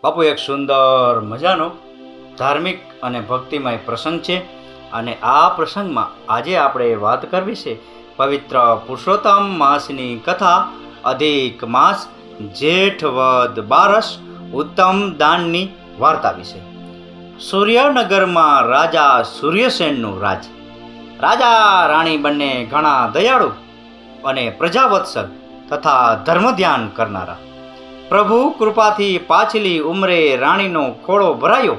બાપુ, એક સુંદર મજાનો ધાર્મિક અને ભક્તિમય પ્રસંગ છે અને આ પ્રસંગમાં આજે આપણે વાત કરવી છે પવિત્ર પુરુષોત્તમ માસની કથા, અધિક માસ, જેઠ વદ બારસ, ઉત્તમ દાનની વાર્તા વિશે. સૂર્યનગરમાં રાજા સૂર્યસેનનું રાજ. રાજા રાણી બંને ઘણા દયાળુ અને પ્રજાવત્સલ તથા ધર્મ ધ્યાન કરનારા. પ્રભુ કૃપાથી પાછલી ઉંમરે રાણીનો ખોળો ભરાયો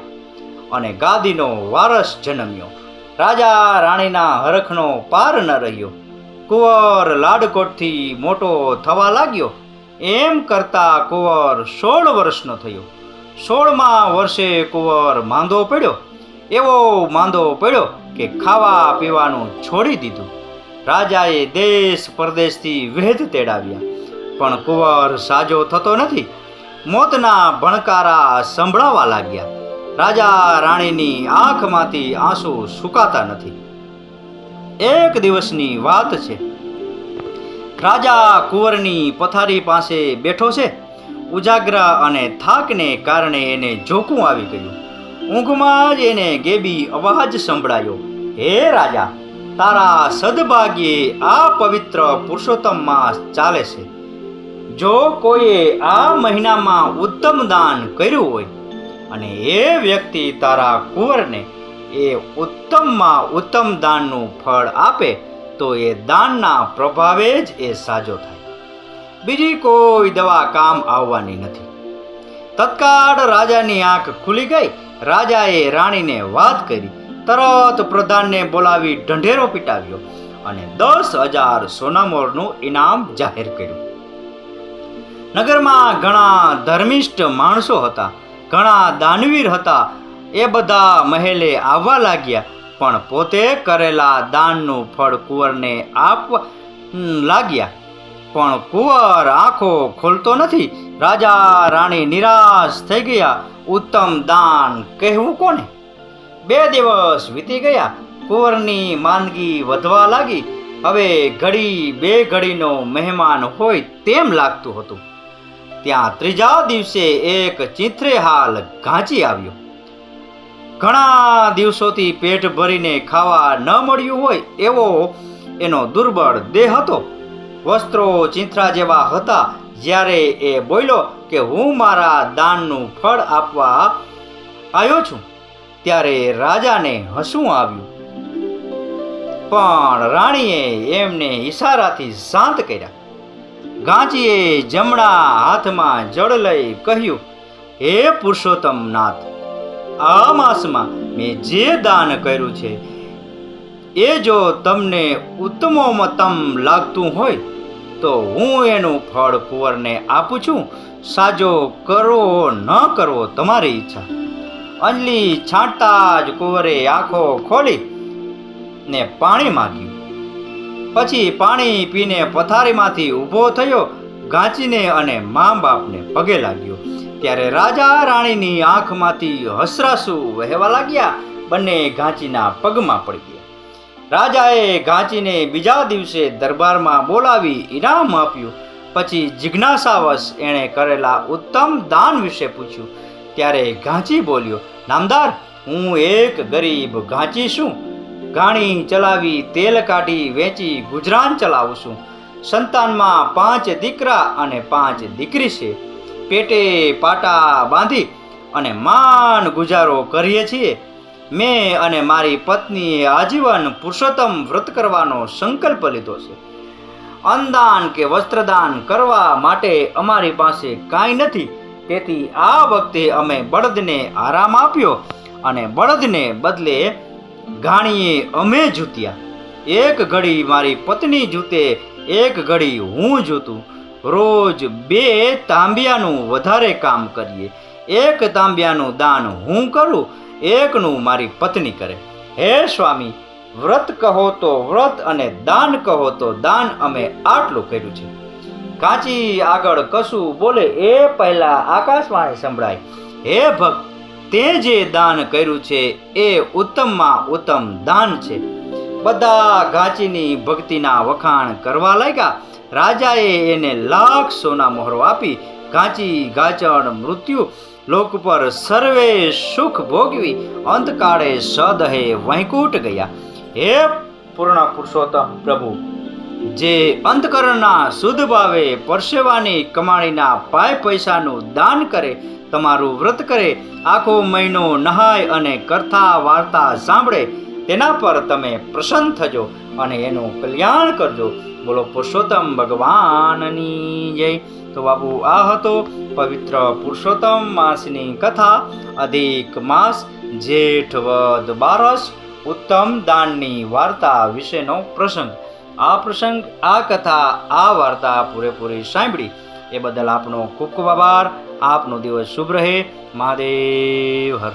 અને ગાદીનો વારસ જન્મ્યો. રાજા રાણીના હરખનો પાર ન રહ્યો. કુંવર લાડકોટથી મોટો થવા લાગ્યો. એમ કરતા કુંવર 16 વર્ષનો થયો. 16મા વર્ષે કુંવર માંદો પડ્યો. એવો માંદો પડ્યો કે ખાવા પીવાનું છોડી દીધું. રાજાએ દેશ પરદેશથી વેદ તેડાવ્યા, પણ કુંવર સાજો થતો નથી. મોતના ભણકારા સંભળાવા લાગ્યા. રાજા રાણીની આંખમાંથી આંસુ સુકાતા નથી. એક દિવસની વાત છે. રાજા કુંવરની પથારી પાસે બેઠો છે. ઉજાગર અને થાકને કારણે એને ઝોકું આવી ગયું. ઊંઘમાં જ એને ગેબી અવાજ સંભળાયો, હે રાજા, તારા સદભાગ્યે આ પવિત્ર પુરુષોત્તમ માસ ચાલે છે. જો કોઈએ આ મહિનામાં ઉત્તમ દાન કર્યું હોય અને એ વ્યક્તિ તારા કુંવરને એ ઉત્તમમાં ઉત્તમ દાનનું ફળ આપે તો એ દાનના પ્રભાવે જ એ સાજો થાય. બીજી કોઈ દવા કામ આવવાની નથી. તત્કાળ રાજાની આંખ ખુલી ગઈ. રાજાએ રાણીને વાત કરી. તરત પ્રધાનને બોલાવી ઢંઢેરો પીટાવ્યો અને 10,000 સોનામોરનું ઇનામ જાહેર કર્યું. નગરમાં ઘણા ધર્મિષ્ઠ માણસો હતા, ઘણા દાનવીર હતા. એ બધા મહેલે આવવા લાગ્યા, પણ પોતે કરેલા દાનનું ફળ કુંવરને આપવા લાગ્યા. પણ કુંવર આંખો ખોલતો નથી. રાજા રાણી નિરાશ થઈ ગયા. ઉત્તમ દાન કહેવું કોને? 2 દિવસ વીતી ગયા. કુંવરની માંદગી વધવા લાગી. હવે ઘડી 2 ઘડીનો મહેમાન હોય તેમ લાગતું હતું. ત્યાં 3જા દિવસે એક ચીંથરેહાલ ઘાંચી આવ્યો. ઘણા દિવસોથી પેટ ભરીને ખાવા ન મળ્યું હોય એવો એનો દુર્બળ દેહ હતો. વસ્ત્રો ચીંથરા જેવા હતા. જ્યારે એ બોલ્યો કે હું મારા દાનનું ફળ આપવા આવ્યો છું, ત્યારે રાજાને હસવું આવ્યું. પણ રાણીએ એમને ઈશારાથી શાંત કર્યા. ઘાંચીએ જમણા હાથમાં જળ લઈ કહ્યું, હે પુરુષોત્તમ નાથ, આ માસમાં મેં જે દાન કર્યું છે એ જો તમને ઉત્તમોત્તમ લાગતું હોય તો હું એનું ફળ કુંવરને આપું છું. સાજો કરવો ન કરવો તમારી ઈચ્છા. અંજલિ છાંટતા જ કુંવરે આંખો ખોલી ને પાણી માંગ્યું. પછી પાણી પીને પથારીમાંથી ઊભો થયો. ઘાંચીને અને મા બાપને પગે લાગ્યો. ત્યારે રાજા રાણીની આંખમાંથી હસરાસુ વહેવા લાગ્યા. બંને ઘાંચીના પગમાં પડી ગયા. રાજાએ ઘાંચીને બીજા દિવસે દરબારમાં બોલાવી ઇનામ આપ્યું. પછી જિજ્ઞાસાવશ એણે કરેલા ઉત્તમ દાન વિશે પૂછ્યું. ત્યારે ઘાંચી બોલ્યો, નામદાર, હું એક ગરીબ ઘાંચી છું. ઘાણી ચલાવી તેલ કાઢી વેચી ગુજરાન ચલાવું છું. સંતાનમાં 5 દીકરા અને 5 દીકરી છે. પેટે પાટા બાંધી અને માન ગુજારો કરીએ છીએ. મેં અને મારી પત્નીએ આજીવન પુરુષોત્તમ વ્રત કરવાનો સંકલ્પ લીધો છે. અન્નદાન કે વસ્ત્રદાન કરવા માટે અમારી પાસે કાંઈ નથી. તેથી આ વખતે અમે બળદને આરામ આપ્યો અને બળદને બદલે ઘાણીએ અમે જૂત્યા. એક ઘડી મારી પત્ની જૂતે, એક ઘડી હું જૂતું. રોજ 2 તાંબિયાનું વધારે કામ કરીએ. 1 તાંબિયાનું દાન હું કરું, 1નું મારી પત્ની કરે. હે સ્વામી, વ્રત કહો તો વ્રત અને દાન કહો તો દાન અમે આટલું કર્યું છે. કાચી આગળ કશું બોલે એ પહેલા આકાશવાણી સંભળાય, હે ભક્ત, તે જે દાન કર્યું છે એ ઉત્તમમાં ઉત્તમ દાન છે. બધા ઘાંચીની ભક્તિના વખાણ કરવા લાગ્યા. રાજાએ એને લાખ સોના મોહરો આપી ઘાંચી ગાચણ મૃત્યુ લોક પર સર્વે સુખ ભોગવી અંતકાળે સદહે વૈકુંઠ ગયા. હે પૂર્ણ પુરુષોત્તમ પ્રભુ, જે અંતકરણના શુદ્ધ ભાવે પરસેવાની કમાણીના પાય પૈસાનું દાન કરે, તમારું વ્રત કરે, આખો મહિનો નહાય અને કથા વાર્તા સાંભળે, તેના પર તમે પ્રસન્ન થજો અને એનું કલ્યાણ કરજો. બોલો પુરુષોત્તમ ભગવાનની જય. તો બાપુ, આ હતો પવિત્ર પુરુષોત્તમ માસની કથા, અધિક માસ, જેઠ વદ બારસ, ઉત્તમ દાનની વાર્તા વિશેનો પ્રસંગ. આ પ્રસંગ, આ કથા, આ વાર્તા પૂરેપૂરી સાંભળી એ બદલ આપનો ખૂબ ખૂબ આભાર. આપનો દિવસ શુભ રહે. મહાદેવ હર.